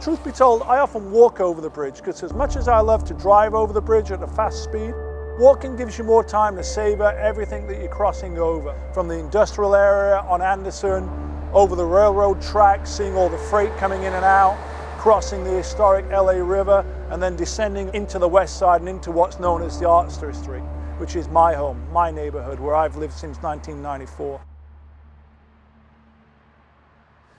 Truth be told, I often walk over the bridge because as much as I love to drive over the bridge at a fast speed, walking gives you more time to savor everything that you're crossing over. From the industrial area on Anderson, over the railroad tracks, seeing all the freight coming in and out, crossing the historic LA River, and then descending into the west side and into what's known as the Arts District, which is my home, my neighborhood, where I've lived since 1994.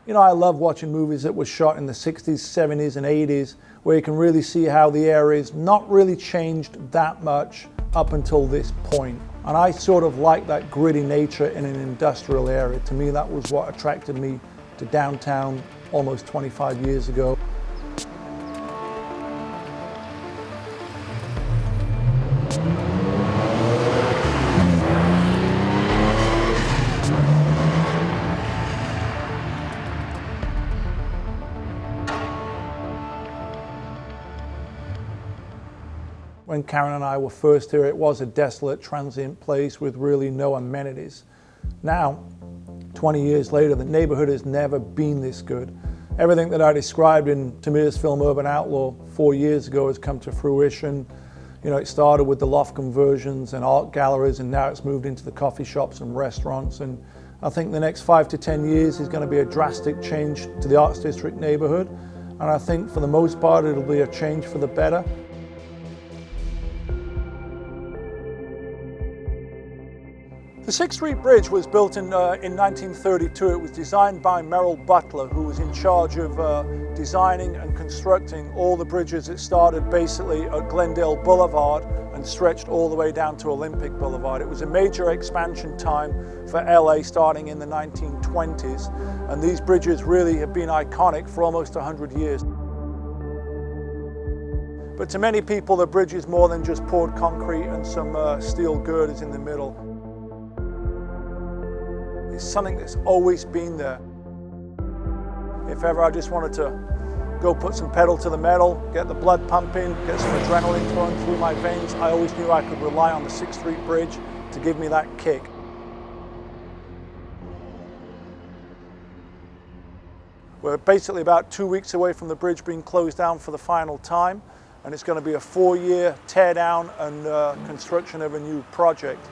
You know, I love watching movies that were shot in the 60s, 70s, and 80s, where you can really see how the area's not really changed that much up until this point. And I sort of like that gritty nature in an industrial area. To me, that was what attracted me to downtown almost 25 years ago. When Karen and I were first here, it was a desolate, transient place with really no amenities. Now, 20 years later, the neighborhood has never been this good. Everything that I described in Tamir's film Urban Outlaw 4 years ago has come to fruition. You know, it started with the loft conversions and art galleries, and now it's moved into the coffee shops and restaurants. And I think the next 5 to 10 years is going to be a drastic change to the Arts District neighborhood. And I think for the most part, it'll be a change for the better. The 6th Street Bridge was built in 1932. It was designed by Merrill Butler, who was in charge of designing and constructing all the bridges. It started basically at Glendale Boulevard and stretched all the way down to Olympic Boulevard. It was a major expansion time for LA starting in the 1920s, and these bridges really have been iconic for almost 100 years. But to many people, the bridge is more than just poured concrete and some steel girders in the middle. It's something that's always been there. If ever I just wanted to go put some pedal to the metal, get the blood pumping, get some adrenaline flowing through my veins, I always knew I could rely on the 6th Street Bridge to give me that kick. We're basically about 2 weeks away from the bridge being closed down for the final time, and it's going to be a 4-year tear down and construction of a new project.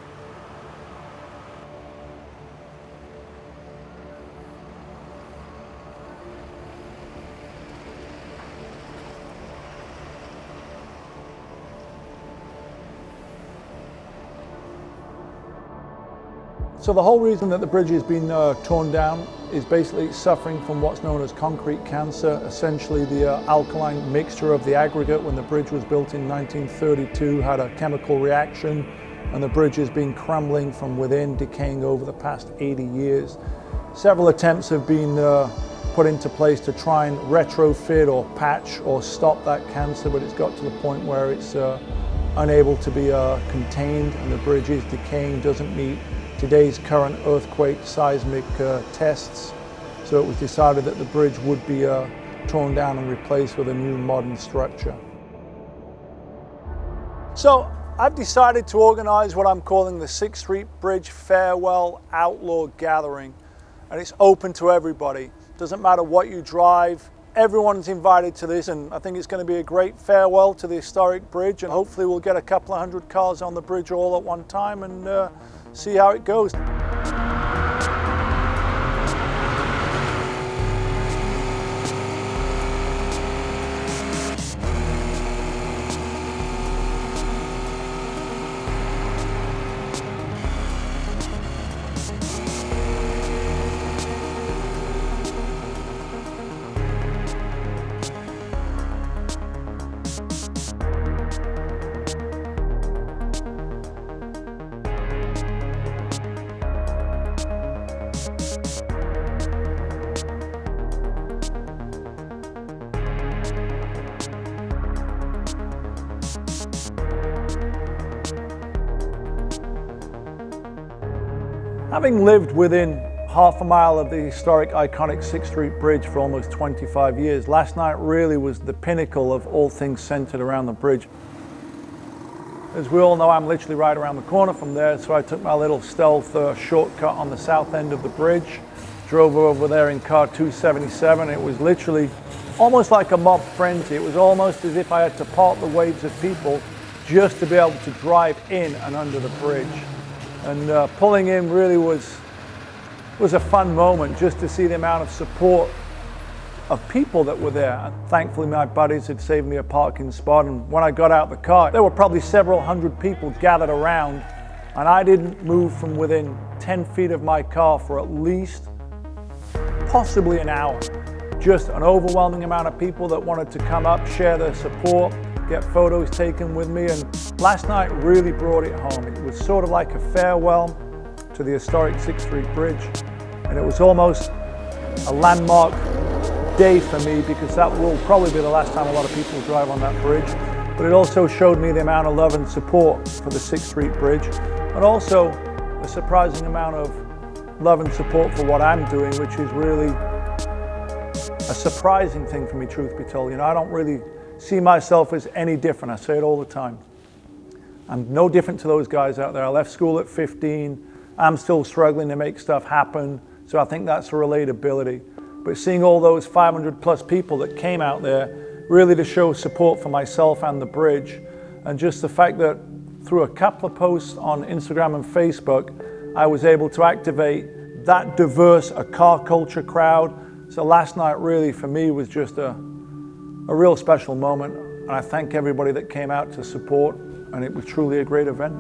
So the whole reason that the bridge has been torn down is basically suffering from what's known as concrete cancer. Essentially the alkaline mixture of the aggregate when the bridge was built in 1932 had a chemical reaction, and the bridge has been crumbling from within, decaying over the past 80 years. Several attempts have been put into place to try and retrofit or patch or stop that cancer, but it's got to the point where it's unable to be contained, and the bridge is decaying, doesn't meet today's current earthquake seismic tests. So it was decided that the bridge would be torn down and replaced with a new modern structure. So I've decided to organize what I'm calling the 6th Street Bridge Farewell Outlaw Gathering, and it's open to everybody. Doesn't matter what you drive, everyone's invited to this, and I think it's going to be a great farewell to the historic bridge, and hopefully we'll get a couple of hundred cars on the bridge all at one time and see how it goes. Having lived within half a mile of the historic, iconic 6th Street Bridge for almost 25 years, last night really was the pinnacle of all things centered around the bridge. As we all know, I'm literally right around the corner from there, so I took my little stealth shortcut on the south end of the bridge, drove over there in car 277. It was literally almost like a mob frenzy. It was almost as if I had to part the waves of people just to be able to drive in and under the bridge. And pulling in really was a fun moment, just to see the amount of support of people that were there. And thankfully my buddies had saved me a parking spot, and when I got out the car, there were probably several hundred people gathered around, and I didn't move from within 10 feet of my car for at least possibly an hour. Just an overwhelming amount of people that wanted to come up, share their support, get photos taken with me, and last night really brought it home. It was sort of like a farewell to the historic 6th Street Bridge, and it was almost a landmark day for me, because that will probably be the last time a lot of people drive on that bridge. But it also showed me the amount of love and support for the 6th Street Bridge, and also a surprising amount of love and support for what I'm doing, which is really a surprising thing for me, truth be told. You know, I don't really see myself as any different. I say it all the time. I'm no different to those guys out there. I left school at 15. I'm still struggling to make stuff happen. So I think that's a relatability. But seeing all those 500 plus people that came out there really to show support for myself and the bridge, and just the fact that through a couple of posts on Instagram and Facebook, I was able to activate that diverse a car culture crowd. So last night really for me was just a real special moment, and I thank everybody that came out to support, and it was truly a great event.